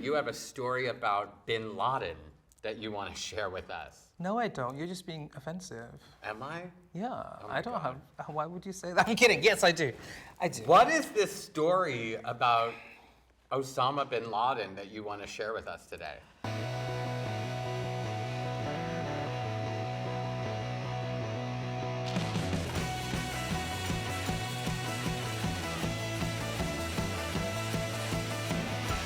you have a story about Bin Laden that you want to share with us. No, I don't. You're just being offensive. Am I? Yeah, Oh I don't God. have. Why would you say that? I'm kidding. Yes, I do. I do. What is this story about Osama Bin Laden that you want to share with us today?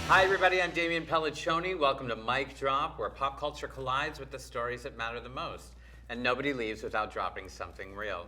Hi everybody, I'm Damian Pelliccione. Welcome to Mic Drop, where pop culture collides with the stories that matter the most, and nobody leaves without dropping something real.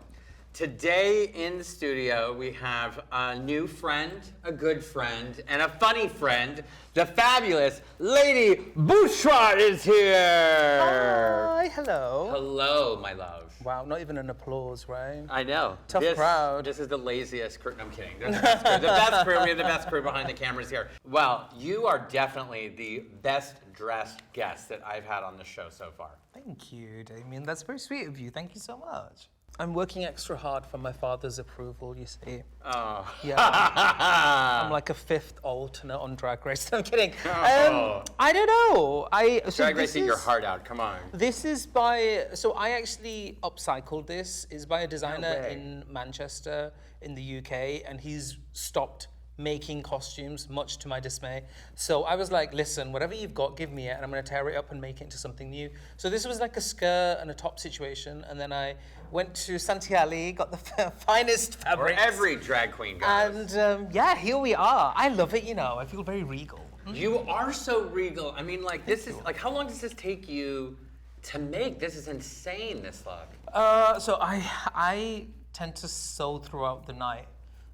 Today in the studio, we have a new friend, a good friend, and a funny friend. The fabulous Lady Bushra is here! Hi, hello. Hello, my love. Wow, not even an applause, right? I know. Tough crowd. This is the laziest crew. No, I'm kidding. They're the best crew. The best crew. We have the best crew behind the cameras here. Well, you are definitely the best dressed guest that I've had on the show so far. Thank you, Damien. That's very sweet of you. Thank you so much. I'm working extra hard for my father's approval, you see. Oh. Yeah. I'm like a fifth alternate on Drag Race. I'm kidding. Oh. I don't know. Drag racing your heart out. Come on. This is by, so I actually upcycled this. It's by a designer way. in Manchester in the UK, and he's stopped making costumes, much to my dismay. So I was like, listen, whatever you've got, give me it, and I'm gonna tear it up and make it into something new. So this was like a skirt and a top situation, and then I went to Santiali, got the finest fabrics. Where every drag queen goes. And yeah, here we are. I love it, you know, I feel very regal. You are so regal. I mean, like, this is, like, how long does this take you to make? This is insane, this look. So I tend to sew throughout the night.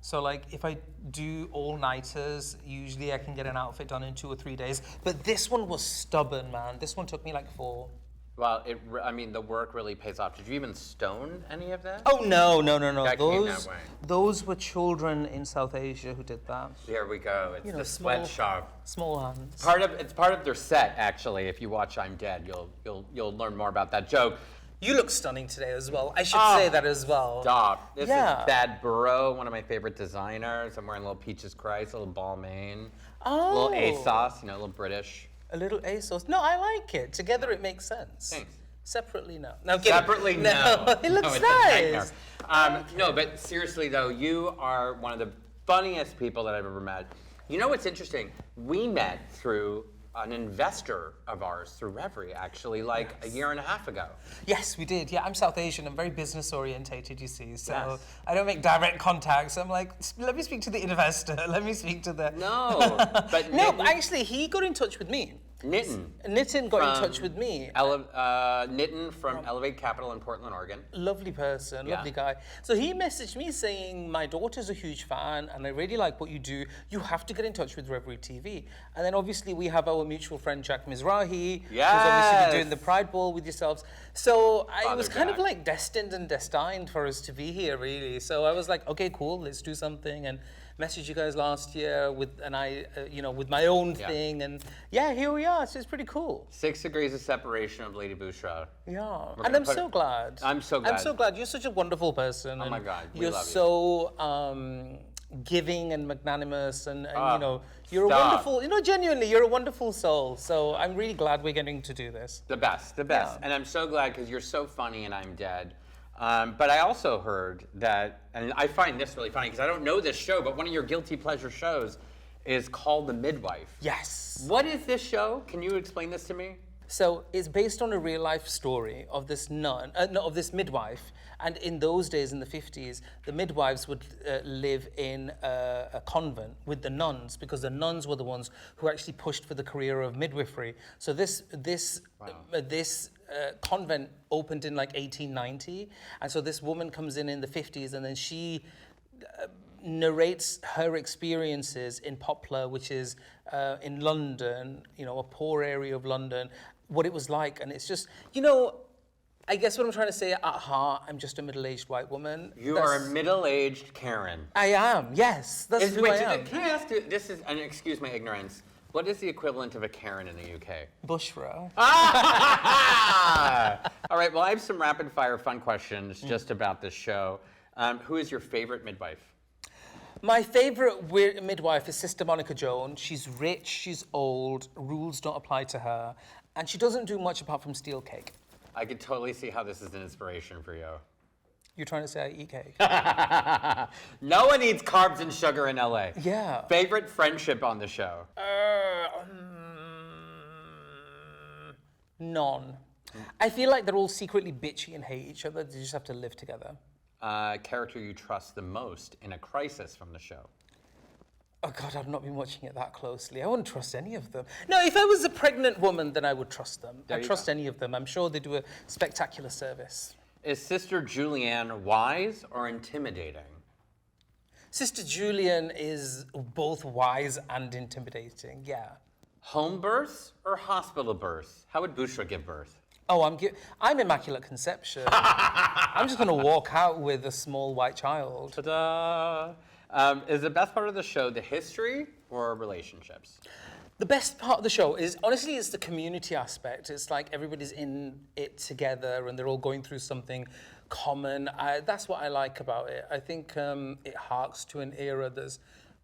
So like if I do all-nighters, usually I can get an outfit done in 2 or 3 days. But this one was stubborn, man. This one took me like 4. Well, I mean, the work really pays off. Did you even stone any of that? Oh, no. That came that way. Those were children in South Asia who did that. There we go. It's You know, the small- sweatshop. Small hands. It's part of their set, actually. If you watch I'm Dead, you'll learn more about that joke. You look stunning today as well. I should say that as well. Stop. This Yeah. is Bad Burrow, one of my favorite designers. I'm wearing a little Peaches Christ, a little Balmain, a little ASOS, you know, a little British. A little ASOS. No, I like it. Together it makes sense. Thanks. Separately, no. No, I'm kidding. Separately, no. It looks it's nice. a nightmare. No, but seriously though, you are one of the funniest people that I've ever met. You know what's interesting? We met through an investor of ours, through Revry, actually, like a year and a half ago. Yes, we did. Yeah, I'm South Asian. I'm very business orientated, you see. So Yes. I don't make direct contacts. I'm like, let me speak to the investor. Let me speak to the. No, but No, Nitin- but actually, he got in touch with me. Nitin got in touch with me. Nitin from Elevate Capital in Portland, Oregon. Lovely person, Yeah. lovely guy. So he messaged me saying, my daughter's a huge fan and I really like what you do. You have to get in touch with Revry TV. And then obviously we have our mutual friend Jack Mizrahi, who's obviously been doing the Pride Ball with yourselves. So it was kind of like destined and destined for us to be here, really. So I was like, okay, cool, let's do something. And messaged you guys last year with with my own thing, and yeah, here we are. So it's pretty cool. 6 degrees of separation of Lady Bushra. Yeah, We're and I'm gonna so glad. I'm so glad. I'm so glad. You're such a wonderful person. Oh my God, we you're love you. so giving and magnanimous, and you're stop. a wonderful. Genuinely, you're a wonderful soul. So I'm really glad we're getting to do this. The best. Yeah. And I'm so glad because you're so funny and I'm dead. But I also heard that, and I find this really funny because I don't know this show, but one of your guilty pleasure shows is called The Midwife. Yes. What is this show? Can you explain this to me? So it's based on a real life story of this of this midwife. And in those days, in the 50s, the midwives would live in a convent with the nuns, because the nuns were the ones who actually pushed for the career of midwifery. So this convent opened in like 1890, and so this woman comes in the 50s, and then she narrates her experiences in Poplar, which is in London, a poor area of London, what it was like. And it's just, I guess what I'm trying to say, at heart, I'm just a middle-aged white woman. You are a middle-aged Karen. I am, yes. That's who I am. Can I ask you, this is, and excuse my ignorance, what is the equivalent of a Karen in the UK? Bushra. All right, well, I have some rapid-fire fun questions just about this show. Who is your favorite midwife? My favorite midwife is Sister Monica Jones. She's rich, she's old, rules don't apply to her, and she doesn't do much apart from steal cake. I could totally see how this is an inspiration for you. You're trying to say I eat cake? No one eats carbs and sugar in LA. Yeah. Favorite friendship on the show? None. I feel like they're all secretly bitchy and hate each other. They just have to live together. Character you trust the most in a crisis from the show? Oh God, I've not been watching it that closely. I wouldn't trust any of them. No, if I was a pregnant woman, then I would trust them. I'd trust any of them. I'm sure they do a spectacular service. Is Sister Julianne wise or intimidating? Sister Julian is both wise and intimidating, yeah. Home births or hospital births? How would Bushra give birth? Oh, I'm Immaculate Conception. I'm just going to walk out with a small white child. Ta-da! Is the best part of the show the history or relationships? The best part of the show is, honestly, it's the community aspect. It's like everybody's in it together and they're all going through something common. That's what I like about it. I think it harks to an era that's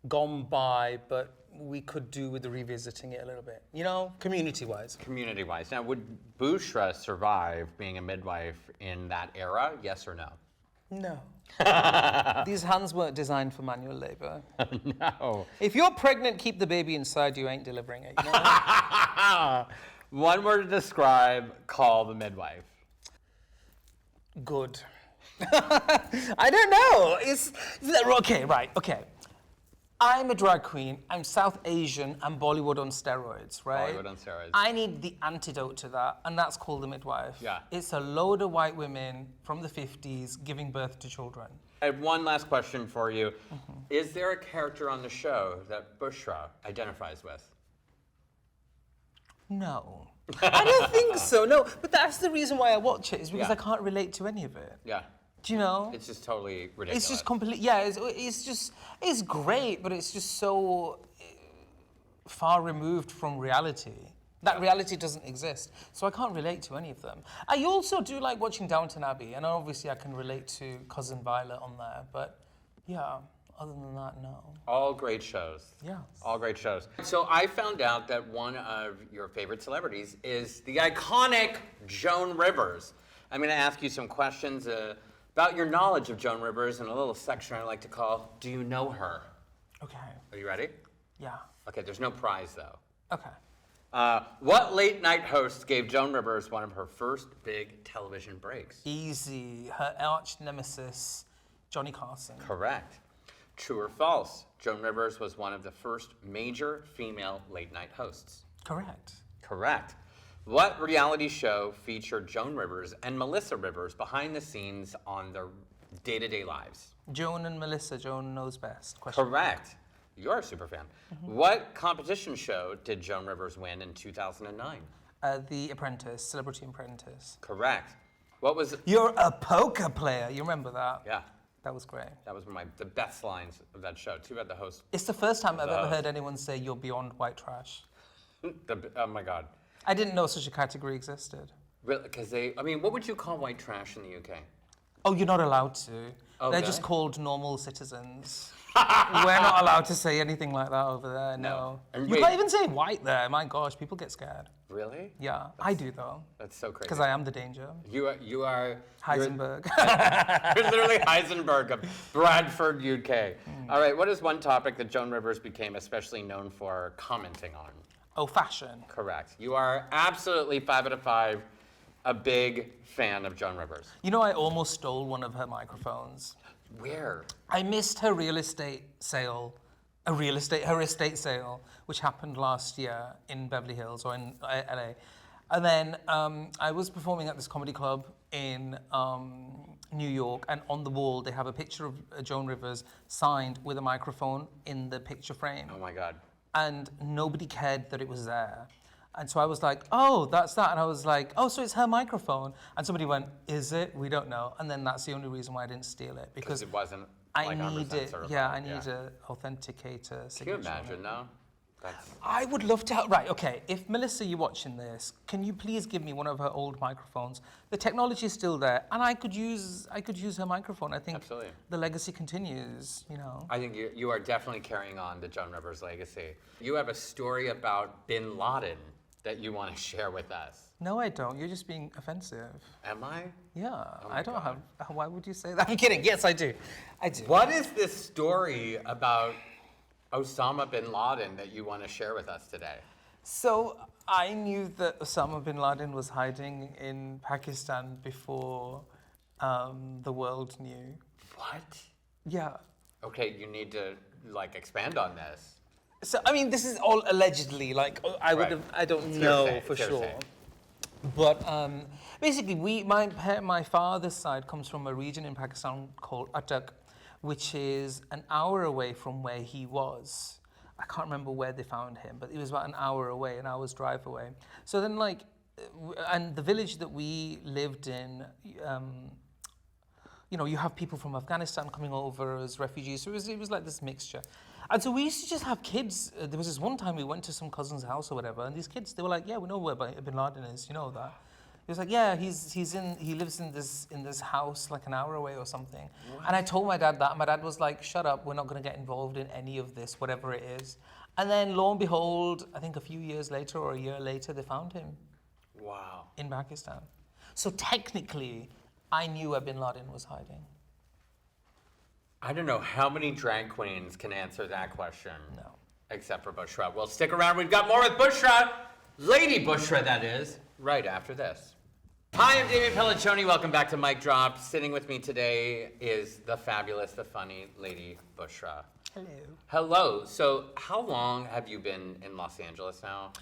gone by, but we could do with revisiting it a little bit, you know, community-wise. Community-wise. Now, would Bushra survive being a midwife in that era, yes or no? No. These hands weren't designed for manual labor. No. If you're pregnant, keep the baby inside, you ain't delivering it. You know? One word to describe, call the midwife. Good. I don't know. Okay. I'm a drag queen, I'm South Asian, I'm Bollywood on steroids, right? Bollywood on steroids. I need the antidote to that, and that's called the midwife. Yeah. It's a load of white women from the 50s giving birth to children. I have one last question for you. Mm-hmm. Is there a character on the show that Bushra identifies with? No. I don't think so, no. But that's the reason why I watch it, is because I can't relate to any of it. Yeah. Do you know? It's just totally ridiculous. It's just it's great, but it's just so far removed from reality. That reality doesn't exist. So I can't relate to any of them. I also do like watching Downton Abbey, and obviously I can relate to Cousin Violet on there, but yeah, other than that, no. All great shows. Yeah. All great shows. So I found out that one of your favorite celebrities is the iconic Joan Rivers. I'm gonna ask you some questions about your knowledge of Joan Rivers in a little section I like to call, Do You Know Her? Okay. Are you ready? Yeah. Okay, there's no prize though. Okay. What late night host gave Joan Rivers one of her first big television breaks? Easy. Her arch nemesis, Johnny Carson. Correct. True or false? Joan Rivers was one of the first major female late night hosts. Correct. Correct. What reality show featured Joan Rivers and Melissa Rivers behind the scenes on their day-to-day lives? Joan and Melissa, Joan knows best. Question. Correct. You're a super fan. Mm-hmm. What competition show did Joan Rivers win in 2009? The Apprentice, Celebrity Apprentice. Correct. What was... You're a poker player. You remember that? Yeah. That was great. That was the best lines of that show. Too bad the host... It's the first time I've ever heard anyone say you're beyond white trash. Oh my God. I didn't know such a category existed. Really? Because what would you call white trash in the UK? Oh, you're not allowed to. Oh, They're really? just called normal citizens. We're not allowed to say anything like that over there, no. And You can't even say white there. My gosh, people get scared. Really? Yeah, I do though. That's so crazy. Because I am the danger. You are... Heisenberg. You're literally Heisenberg of Bradford, UK. All right, what is one topic that Joan Rivers became especially known for commenting on? Oh, fashion. Correct. You are absolutely 5 out of 5 a big fan of Joan Rivers. You know, I almost stole one of her microphones. Where? I missed her estate sale, which happened last year in Beverly Hills or in LA. And then I was performing at this comedy club in New York, and on the wall they have a picture of Joan Rivers signed with a microphone in the picture frame. Oh my God. And nobody cared that it was there. And so I was like, oh, that's that. And I was like, oh, so it's her microphone. And somebody went, is it? We don't know. And then that's the only reason why I didn't steal it. Because it wasn't I like need 100% it. certified. Yeah, I need an authenticator signature. Can you imagine, though? I would love to. Right, okay. If Melissa, you're watching this, can you please give me one of her old microphones? The technology is still there, and I could use her microphone. I think Absolutely. the legacy continues. You know. I think you are definitely carrying on the Joan Rivers legacy. You have a story about Bin Laden that you want to share with us. No, I don't. You're just being offensive. Am I? Yeah, my I don't God. have. Why would you say that? I'm kidding. Yes, I do. I do. What is this story about Osama bin Laden that you want to share with us today? So I knew that Osama bin Laden was hiding in Pakistan before the world knew. What? Yeah. Okay, you need to expand on this. So I mean, this is all allegedly. Like I would Right. have. I don't It's know hearsay, for it's sure. hearsay. But basically, my father's side comes from a region in Pakistan called Attak, which is an hour away from where he was. I can't remember where they found him, but it was about an hour away, an hour's drive away. So then, and the village that we lived in, you have people from Afghanistan coming over as refugees. So it was like this mixture. And so we used to just have kids. There was this one time we went to some cousin's house or whatever, and these kids, they were like, yeah, we know where Bin Laden is, you know that. He was like, yeah, he lives in this house like an hour away or something. What? And I told my dad that. My dad was like, shut up, we're not going to get involved in any of this, whatever it is. And then lo and behold, I think a few years later or a year later, they found him. Wow. In Pakistan. So technically, I knew where Bin Laden was hiding. I don't know how many drag queens can answer that question. No. Except for Bushra. Well, stick around. We've got more with Bushra. Lady Bushra, that is, right after this. Hi, I'm Damian Pelliccione. Welcome back to Mic Drop. Sitting with me today is the fabulous, the funny Lady Bushra. Hello. Hello. So how long have you been in Los Angeles now?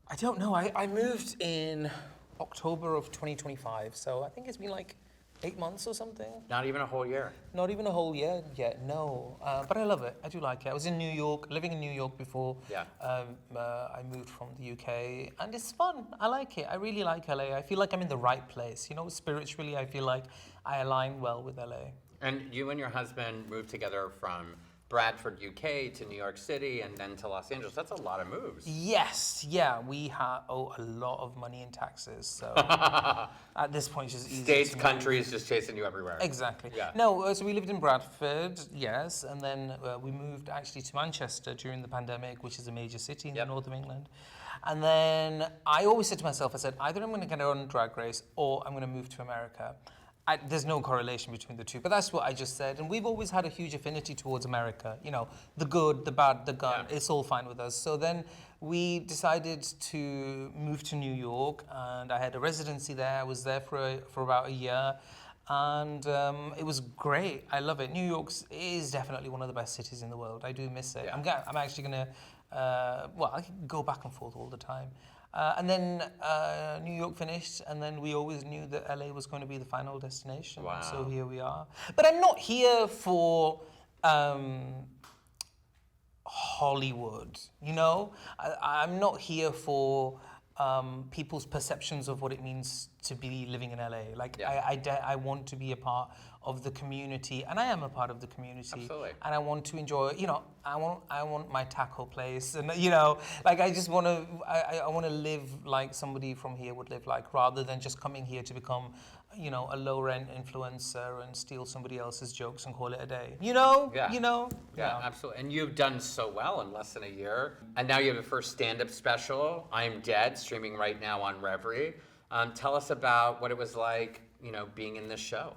I don't know. I moved in October of 2025, so I think it's been like 8 months or something. Not even a whole year. Not even a whole year yet, no. But I love it. I do like it. I was in New York, living in New York before I moved from the UK. And it's fun. I like it. I really like LA. I feel like I'm in the right place. You know, spiritually, I feel like I align well with LA. And you and your husband moved together from Bradford, UK to New York City and then to Los Angeles. That's a lot of moves. Yes, yeah, we owe a lot of money in taxes, so at this point it's just easy. States, countries, just chasing you everywhere. Exactly. Yeah. No, so we lived in Bradford, yes, and then we moved actually to Manchester during the pandemic, which is a major city in the north of England. And then I always said to myself, I said, either I'm going to get on Drag Race or I'm going to move to America. There's no correlation between the two, but that's what I just said. And we've always had a huge affinity towards America. You know, the good, the bad, the gun, it's all fine with us. So then we decided to move to New York, and I had a residency there. I was there for about a year, and it was great. I love it. New York is definitely one of the best cities in the world. I do miss it. Yeah. I'm actually going to, I can go back and forth all the time. And then New York finished, and then we always knew that LA was going to be the final destination. Wow. So here we are. But I'm not here for Hollywood, you know? I'm not here for people's perceptions of what it means to be living in LA. Like, I want to be a part of the community, and I am a part of the community. Absolutely. And I want to enjoy, you know, I want my taco place, and you know, like I just want to, I want to live like somebody from here would live like, rather than just coming here to become, you know, a low-rent influencer and steal somebody else's jokes and call it a day. You know? Yeah. You know? Yeah, absolutely. And you've done so well in less than a year. And now you have a first stand-up special, I'm Dead, streaming right now on Revry. Tell us about what it was like, you know, being in this show.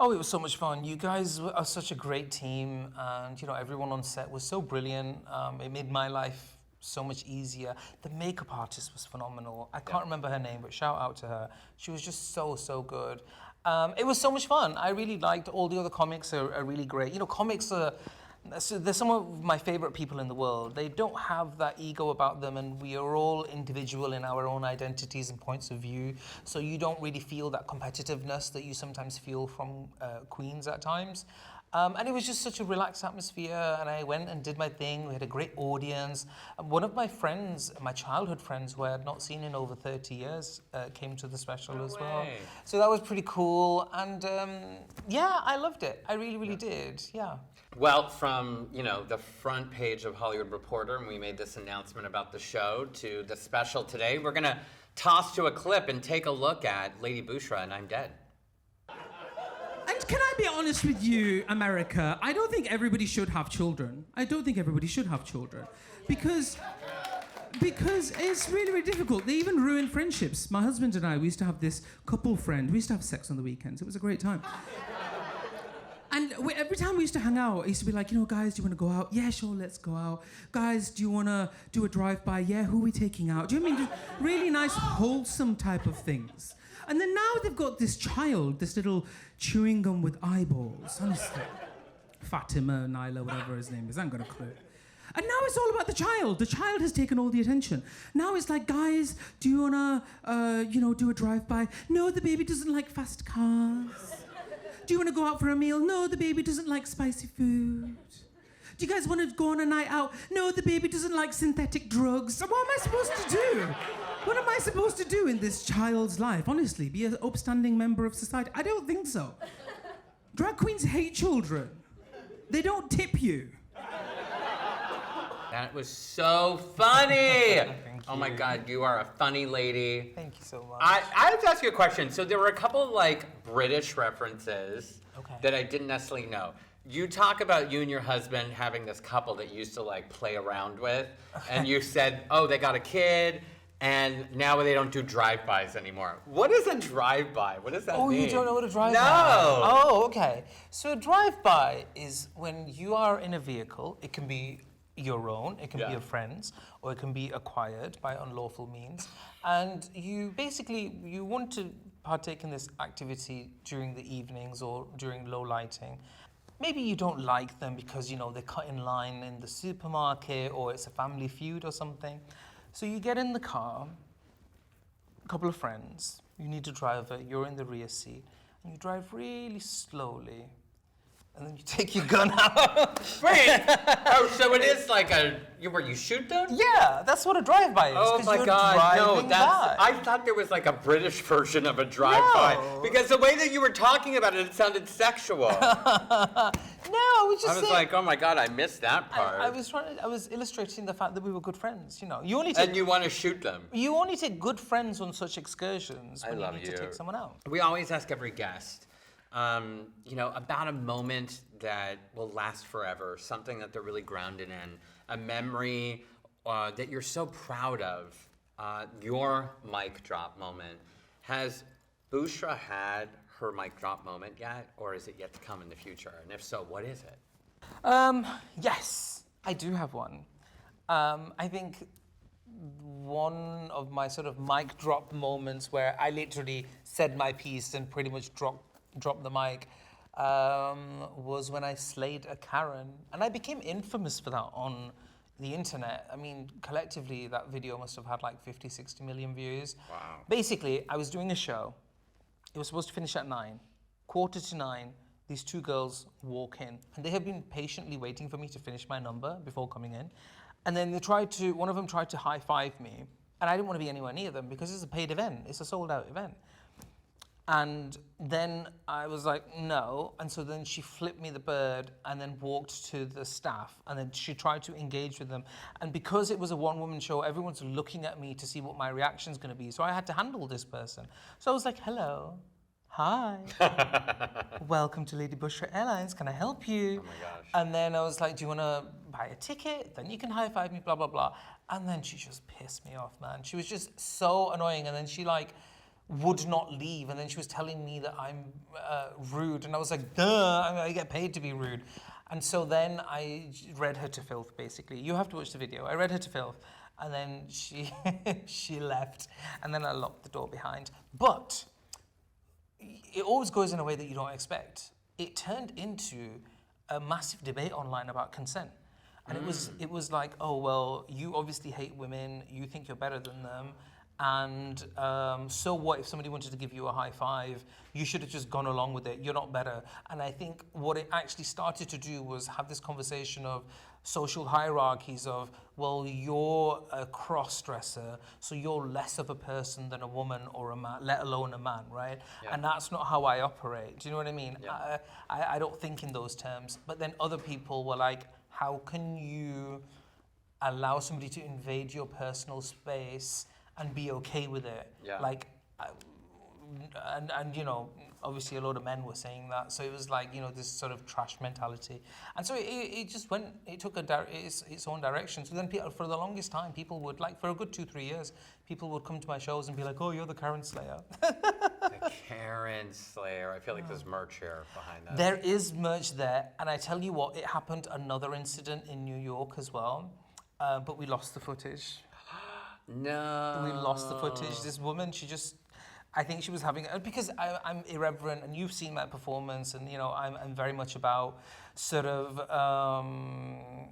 Oh, it was so much fun. You guys are such a great team, and you know, everyone on set was so brilliant. It made my life so much easier. The makeup artist was phenomenal. I can't remember her name, but shout out to her. She was just so good. It was so much fun. I really liked all the other comics are really great. You know, comics are, so they're some of my favorite people in the world. They don't have that ego about them, and we are all individual in our own identities and points of view. So you don't really feel that competitiveness that you sometimes feel from queens at times. And it was just such a relaxed atmosphere, and I went and did my thing. We had a great audience. One of my friends, my childhood friends, who I had not seen in over 30 years, came to the special as well. So that was pretty cool, and yeah, I loved it. I really, really did, yeah. Well, from, you know, the front page of Hollywood Reporter, and we made this announcement about the show, to the special today, we're gonna toss to a clip and take a look at Lady Bushra and I'm Dead. And can I be honest with you, America? I don't think everybody should have children. I don't think everybody should have children. Because it's really, really difficult. They even ruin friendships. My husband and I, we used to have this couple friend. We used to have sex on the weekends. It was a great time. And every time we used to hang out, I used to be like, you know, guys, do you want to go out? Yeah, sure, let's go out. Guys, do you want to do a drive-by? Yeah, who are we taking out? Do you know what I mean? Just really nice, wholesome type of things. And then now they've got this child, this little chewing gum with eyeballs, honestly. Fatima, Nyla, whatever his name is, I haven't got a clue. And now it's all about the child. The child has taken all the attention. Now it's like, guys, do you want to, do a drive-by? No, the baby doesn't like fast cars. Do you want to go out for a meal? No, the baby doesn't like spicy food. Do you guys want to go on a night out? No, the baby doesn't like synthetic drugs. So what am I supposed to do? What am I supposed to do in this child's life? Honestly, be an upstanding member of society? I don't think so. Drag queens hate children. They don't tip you. That was so funny. Oh my God, you are a funny lady. Thank you so much. I have to ask you a question. So there were a couple of like British references that I didn't necessarily know. You talk about you and your husband having this couple that you used to like play around with, and you said, oh, they got a kid, and now they don't do drive-bys anymore. What is a drive-by? What does that mean? Oh, you don't know what a drive-by is? No. Oh, okay. So a drive-by is when you are in a vehicle. It can be your own, it can be your friends, or it can be acquired by unlawful means. And you basically, you want to partake in this activity during the evenings or during low lighting. Maybe you don't like them because, you know, they cut in line in the supermarket or it's a family feud or something. So you get in the car, a couple of friends, you need a driver, you're in the rear seat, and you drive really slowly. And then you take your gun out. Wait! Oh, so it is like where you shoot them? Yeah, that's what a drive-by is. Oh my God, no, by. I thought there was like a British version of a drive-by. No. Because the way that you were talking about it, it sounded sexual. No, I was just I was saying, like, oh my God, I missed that part. I was illustrating the fact that we were good friends, you know. You only And you want to shoot them. You only take good friends on such excursions when you need to you. take someone out. We always ask every guest, about a moment that will last forever, something that they're really grounded in, a memory that you're so proud of, your mic drop moment. Has Bushra had her mic drop moment yet, or is it yet to come in the future? And if so, what is it? Yes, I do have one. I think one of my sort of mic drop moments where I literally said my piece and pretty much dropped the mic was when I slayed a Karen. And I became infamous for that on the internet. I mean, collectively, that video must have had like 50, 60 million views. Wow. Basically, I was doing a show. It was supposed to finish at 9. 8:45, these two girls walk in. And they have been patiently waiting for me to finish my number before coming in. And then one of them tried to high-five me. And I didn't want to be anywhere near them because it's a paid event. It's a sold-out event. And then I was like, no. And so then she flipped me the bird and then walked to the staff. And then she tried to engage with them. And because it was a one-woman show, everyone's looking at me to see what my reaction's going to be. So I had to handle this person. So I was like, hello. Hi. Welcome to Lady Bushra Airlines. Can I help you? Oh my gosh. And then I was like, do you want to buy a ticket? Then you can high-five me, blah, blah, blah. And then she just pissed me off, man. She was just so annoying. And then she would not leave, and then she was telling me that I'm rude, and I was like, duh, I get paid to be rude. And so then I read her to filth, basically. You have to watch the video. I read her to filth, and then she she left, and then I locked the door behind. But it always goes in a way that you don't expect. It turned into a massive debate online about consent. And it was like, oh, well, you obviously hate women, you think you're better than them, And so what if somebody wanted to give you a high five? You should have just gone along with it. You're not better. And I think what it actually started to do was have this conversation of social hierarchies of, well, you're a cross-dresser, so you're less of a person than a woman or a man, let alone a man, right? Yeah. And that's not how I operate. Do you know what I mean? Yeah. I don't think in those terms. But then other people were like, how can you allow somebody to invade your personal space and be okay with it? Yeah. Like, and you know, obviously a lot of men were saying that, so it was like, you know, this sort of trash mentality, and so it just went, it took its own direction. So then people, for the longest time, people would, like, for a good 2-3 years, people would come to my shows and be like, oh, you're the Karen Slayer. The Karen Slayer. I feel like there's merch here behind that. There is merch there, and I tell you what, it happened another incident in New York as well, but we lost the footage. No. We lost the footage. This woman, she just, I think she was having, because I'm irreverent, and you've seen my performance, and you know, I'm very much about sort of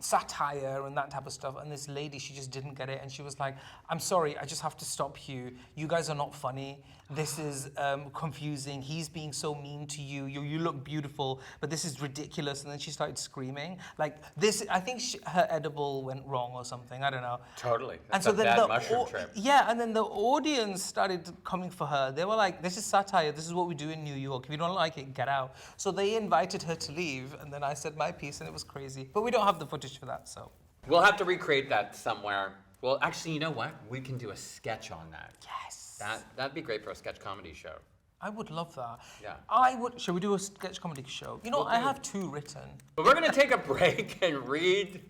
satire and that type of stuff. And this lady, she just didn't get it, and she was like, "I'm sorry, I just have to stop you. You guys are not funny. This is confusing. He's being so mean to you. You look beautiful, but this is ridiculous." And then she started screaming like this. I think her edible went wrong or something. I don't know. Totally. And That's so a then bad the mushroom trip. yeah, and then the audience started coming for her. They were like, "This is satire. This is what we do in New York. If you don't like it, get out." So they invited her to leave, and then I said my piece, and it was crazy. But we don't have the footage for that, so. We'll have to recreate that somewhere. Well, actually, you know what? We can do a sketch on that. Yes. That'd be great for a sketch comedy show. I would love that. Yeah. I would. Shall we do a sketch comedy show? You know, We'll I do. have 2 written. But we're going to take a break and read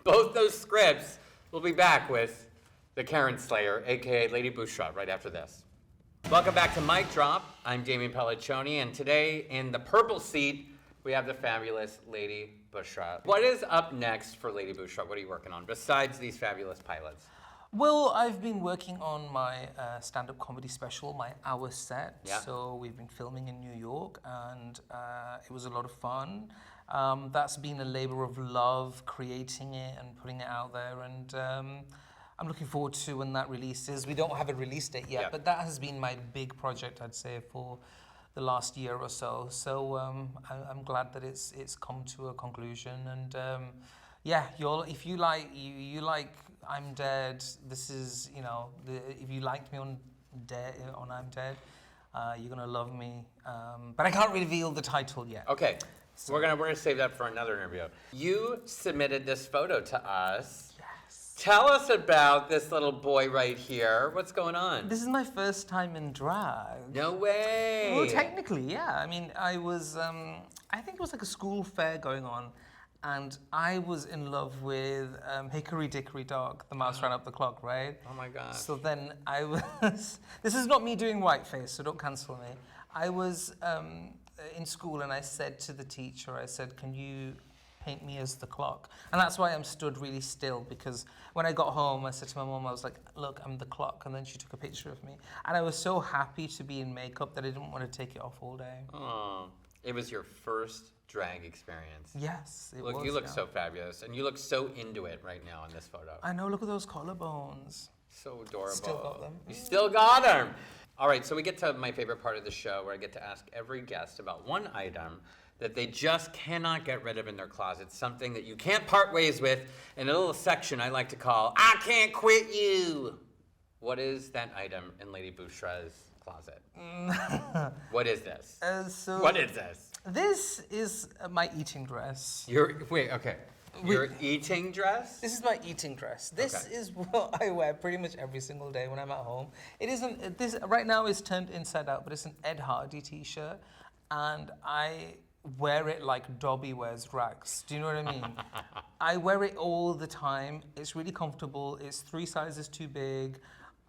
both those scripts. We'll be back with the Karen Slayer, a.k.a. Lady Bushra, right after this. Welcome back to Mic Drop. I'm Damian Pelliccione, and today in the purple seat, we have the fabulous Lady Bushra. What is up next for Lady Bushra? What are you working on besides these fabulous pilots? Well, I've been working on my stand-up comedy special, my hour set. Yeah. So we've been filming in New York, and it was a lot of fun. That's been a labor of love, creating it and putting it out there. And I'm looking forward to when that releases. We don't have a release date yet, Yeah. but that has been my big project, I'd say, for the last year or so. So I'm glad that it's come to a conclusion. And yeah, if you like I'm Dead, this is, you know, if you liked me on I'm Dead, you're gonna love me. But I can't reveal the title yet. Okay, so we're gonna save that for another interview. You submitted this photo to us. Yes. Tell us about this little boy right here. What's going on? This is my first time in drag. No way. Well, technically, yeah. I mean, I was, I think it was like a school fair going on, and I was in love with Hickory Dickory Dock, the mouse ran up the clock, right? Oh my gosh. So then I was, this is not me doing whiteface, so don't cancel me. I was in school, and I said to the teacher, I said, "Can you paint me as the clock?" And that's why I'm stood really still, because when I got home, I said to my mom, I was like, "Look, I'm the clock." And then she took a picture of me. And I was so happy to be in makeup that I didn't want to take it off all day. Oh, it was your first drag experience. Yes, it Look, was. you look yeah. so fabulous, and you look so into it right now in this photo. I know, look at those collarbones. So adorable. Still got them. You still got them. All right, so we get to my favorite part of the show, where I get to ask every guest about one item that they just cannot get rid of in their closet, something that you can't part ways with, in a little section I like to call, "I Can't Quit You." What is that item in Lady Bushra's closet? What is this? What is this? This is my eating dress. Okay. Your eating dress? This is my eating dress. This Okay. is what I wear pretty much every single day when I'm at home. It isn't, this right now is turned inside out, but it's an Ed Hardy t-shirt, and I wear it like Dobby wears rags. Do you know what I mean? I wear it all the time. It's really comfortable. It's 3 sizes too big.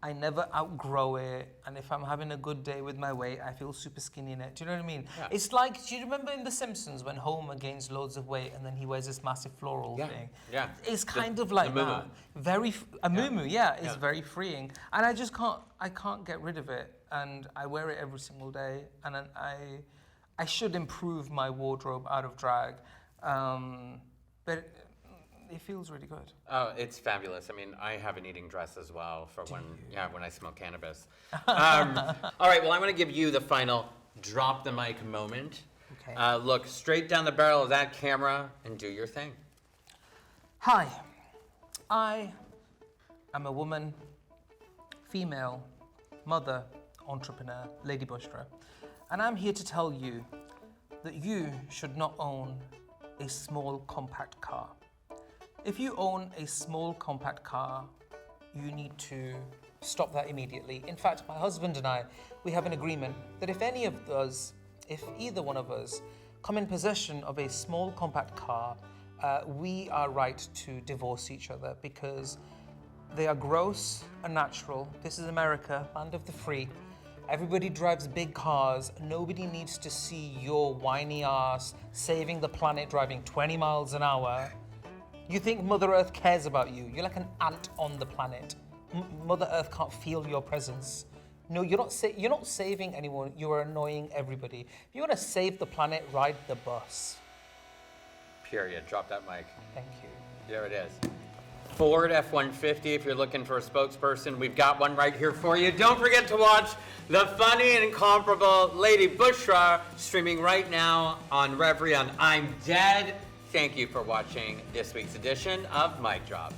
I never outgrow it, and if I'm having a good day with my weight, I feel super skinny in it. Do you know what I mean? Yeah. It's like, do you remember in The Simpsons when Homer gains loads of weight and then he wears this massive floral thing? Yeah. It's kind of like the that. muumuu. A muumuu, yeah, it's Yeah. very freeing. And I just can't get rid of it, and I wear it every single day, and I should improve my wardrobe out of drag, but It feels really good. Oh, it's fabulous. I mean, I have an eating dress as well for when I smoke cannabis. All right, well, I'm going to give you the final drop the mic moment. Okay. Look straight down the barrel of that camera and do your thing. Hi, I am a woman, female, mother, entrepreneur, Lady Bushra, and I'm here to tell you that you should not own a small compact car. If you own a small compact car, you need to stop that immediately. In fact, my husband and I, we have an agreement that if either one of us come in possession of a small compact car, we are right to divorce each other because they are gross, unnatural. This is America, land of the free. Everybody drives big cars. Nobody needs to see your whiny ass saving the planet driving 20 miles an hour. You think Mother Earth cares about you. You're like an ant on the planet. Mother Earth can't feel your presence. No, you're not saving anyone. You are annoying everybody. If you want to save the planet, ride the bus. Period. Drop that mic. Thank you. There it is. Ford F-150, if you're looking for a spokesperson, we've got one right here for you. Don't forget to watch the funny and incomparable Lady Bushra, streaming right now on Revry on I'm Dead. Thank you for watching this week's edition of Mic Drop.